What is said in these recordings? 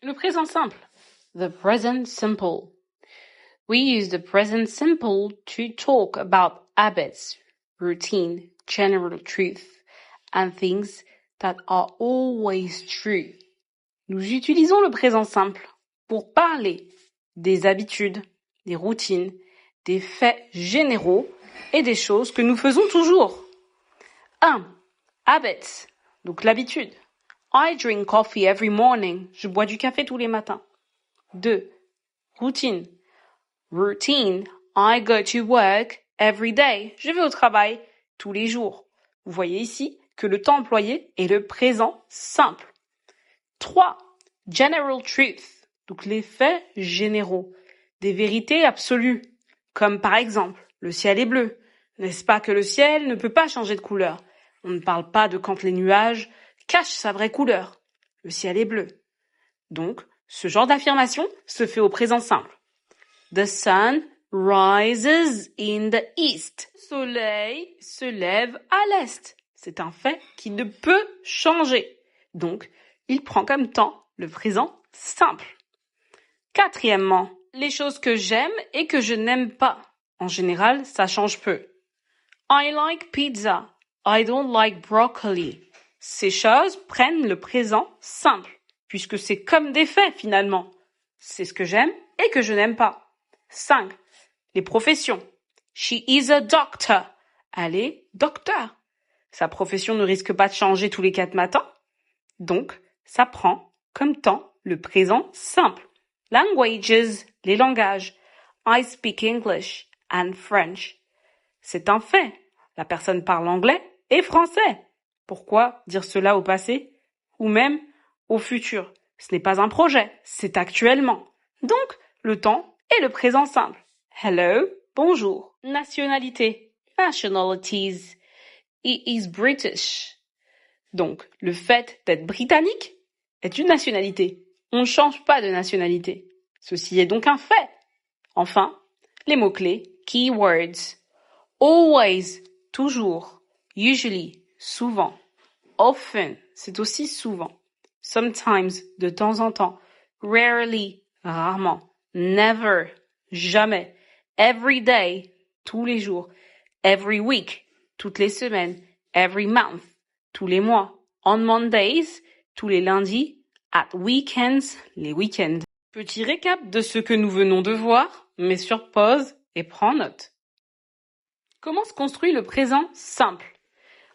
Le présent simple. The present simple. We use the present simple to talk about habits, routine, general truth, and things that are always true. Nous utilisons le présent simple pour parler des habitudes, des routines, des faits généraux et des choses que nous faisons toujours. 1. Habits, donc l'habitude. I drink coffee every morning. Je bois du café tous les matins. 2. Routine. Routine. I go to work every day. Je vais au travail tous les jours. Vous voyez ici que le temps employé est le présent simple. 3. General truth. Donc les faits généraux. Des vérités absolues. Comme par exemple, le ciel est bleu. N'est-ce pas que le ciel ne peut pas changer de couleur? On ne parle pas de quand les nuages cachent sa vraie couleur. Le ciel est bleu. Donc, ce genre d'affirmation se fait au présent simple. The sun rises in the east. Le soleil se lève à l'est. C'est un fait qui ne peut changer. Donc, il prend comme temps le présent simple. 4. Les choses que j'aime et que je n'aime pas. En général, ça change peu. I like pizza. I don't like broccoli. Ces choses prennent le présent simple, puisque c'est comme des faits finalement. C'est ce que j'aime et que je n'aime pas. 5. Les professions. She is a doctor. Elle est docteur. Sa profession ne risque pas de changer tous les 4 matins. Donc, ça prend comme temps le présent simple. Languages, les langages. I speak English and French. C'est un fait. La personne parle anglais et français. Pourquoi dire cela au passé ou même au futur? Ce n'est pas un projet, c'est actuellement. Donc, le temps est le présent simple. Hello, bonjour. Nationalité, nationalities. He is British. Donc, le fait d'être britannique est une nationalité. On ne change pas de nationalité. Ceci est donc un fait. Enfin, les mots-clés, keywords. Always, toujours. Usually, souvent. Often, c'est aussi souvent. Sometimes, de temps en temps. Rarely, rarement. Never, jamais. Every day, tous les jours. Every week, toutes les semaines. Every month, tous les mois. On Mondays, tous les lundis. At weekends, les week-ends. Petit récap de ce que nous venons de voir, mets sur pause et prends note. Comment se construit le présent simple?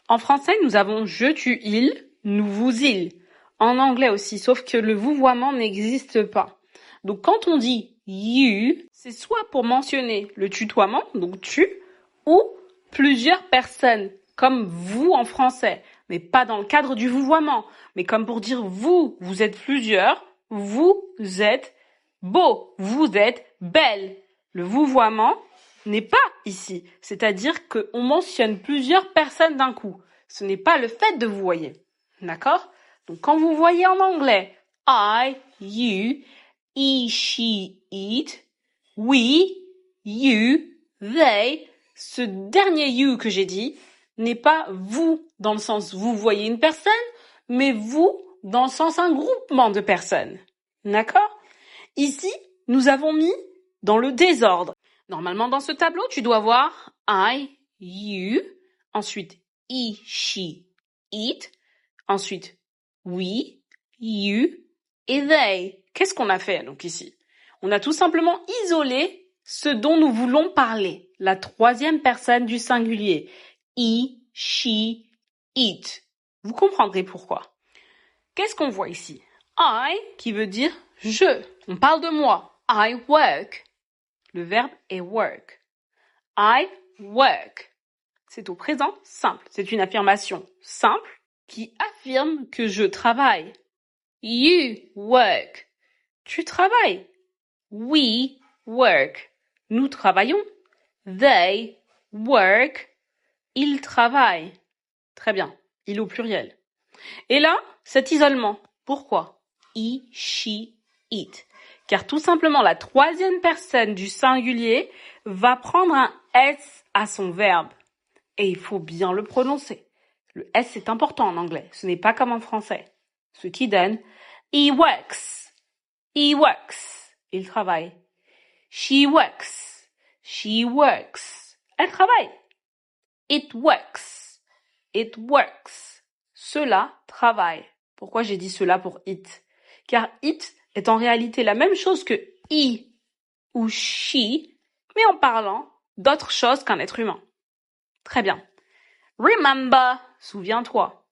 En français, nous avons je, tu, il, nous, vous, il. En anglais aussi, sauf que le vouvoiement n'existe pas. Donc quand on dit you, c'est soit pour mentionner le tutoiement, donc tu, ou plusieurs personnes, comme vous en français, mais pas dans le cadre du vouvoiement, mais comme pour dire vous, vous êtes plusieurs, vous êtes beau, vous êtes belle. Le vouvoiement n'est pas ici, c'est-à-dire qu'on mentionne plusieurs personnes d'un coup. Ce n'est pas le fait de vous voyer, d'accord? Donc quand vous voyez en anglais I, you, he, she, it, we, you, they, ce dernier you que j'ai dit n'est pas vous dans le sens vous voyez une personne, mais vous dans le sens un groupement de personnes, d'accord? Ici, nous avons mis dans le désordre. Normalement, dans ce tableau, tu dois voir I, you, ensuite he, she, it, ensuite we, you et they. Qu'est-ce qu'on a fait donc ici? On a tout simplement isolé ce dont nous voulons parler, la troisième personne du singulier. He, she, it. Vous comprendrez pourquoi. Qu'est-ce qu'on voit ici? I, qui veut dire je. On parle de moi. I work. Le verbe est work. I work. C'est au présent simple. C'est une affirmation simple qui affirme que je travaille. You work. Tu travailles. We work. Nous travaillons. They work. Ils travaillent. Très bien. Il au pluriel. Et là, cet isolement. Pourquoi? He, she, it. Car tout simplement, la troisième personne du singulier va prendre un S à son verbe. Et il faut bien le prononcer. Le S est important en anglais. Ce n'est pas comme en français. Ce qui donne he works. He works. Il travaille. She works. She works. Elle travaille. It works. It works. Cela travaille. Pourquoi j'ai dit cela pour it? Car it est en réalité la même chose que he ou she, mais en parlant d'autre chose qu'un être humain. Très bien. Remember, souviens-toi.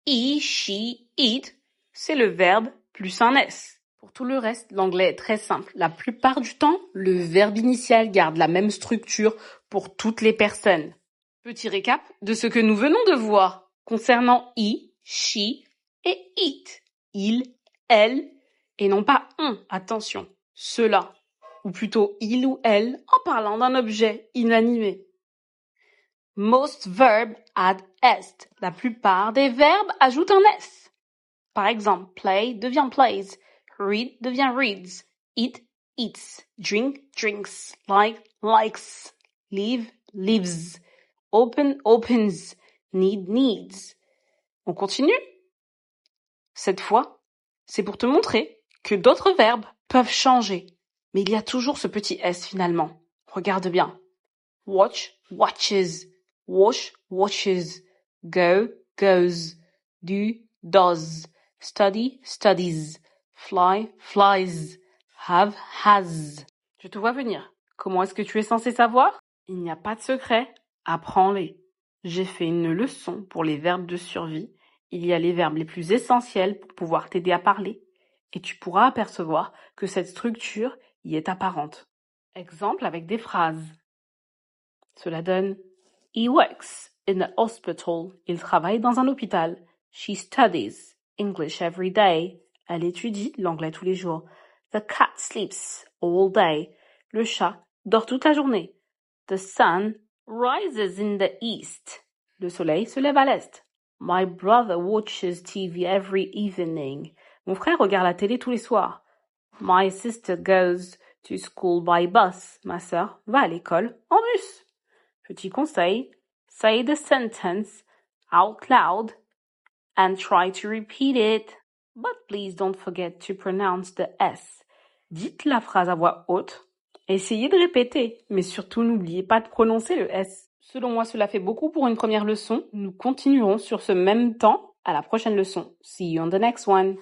He, she, it, c'est le verbe plus un S. Pour tout le reste, l'anglais est très simple. La plupart du temps, le verbe initial garde la même structure pour toutes les personnes. Petit récap de ce que nous venons de voir concernant he, she et it. Il, elle, et non pas on, attention, cela, ou plutôt il ou elle en parlant d'un objet inanimé. Most verbs add s. La plupart des verbes ajoutent un s. Par exemple, play devient plays, read devient reads, eat eats, drink drinks, like likes, live lives, open opens, need needs. On continue? Cette fois, c'est pour te montrer que d'autres verbes peuvent changer, mais il y a toujours ce petit s finalement. Regarde bien. Watch, watches. Wash, washes. Go, goes. Do, does. Study, studies. Fly, flies. Have, has. Je te vois venir. Comment est-ce que tu es censé savoir? Il n'y a pas de secret. Apprends-les. J'ai fait une leçon pour les verbes de survie. Il y a les verbes les plus essentiels pour pouvoir t'aider à parler. Et tu pourras apercevoir que cette structure y est apparente. Exemple avec des phrases. Cela donne He works in the hospital. Il travaille dans un hôpital. She studies English every day. Elle étudie l'anglais tous les jours. The cat sleeps all day. Le chat dort toute la journée. The sun rises in the east. Le soleil se lève à l'est. My brother watches TV every evening. Mon frère regarde la télé tous les soirs. My sister goes to school by bus. Ma sœur va à l'école en bus. Petit conseil, say the sentence out loud and try to repeat it. But please don't forget to pronounce the S. Dites la phrase à voix haute. Essayez de répéter, mais surtout n'oubliez pas de prononcer le S. Selon moi, cela fait beaucoup pour une première leçon. Nous continuerons sur ce même temps à la prochaine leçon. See you on the next one.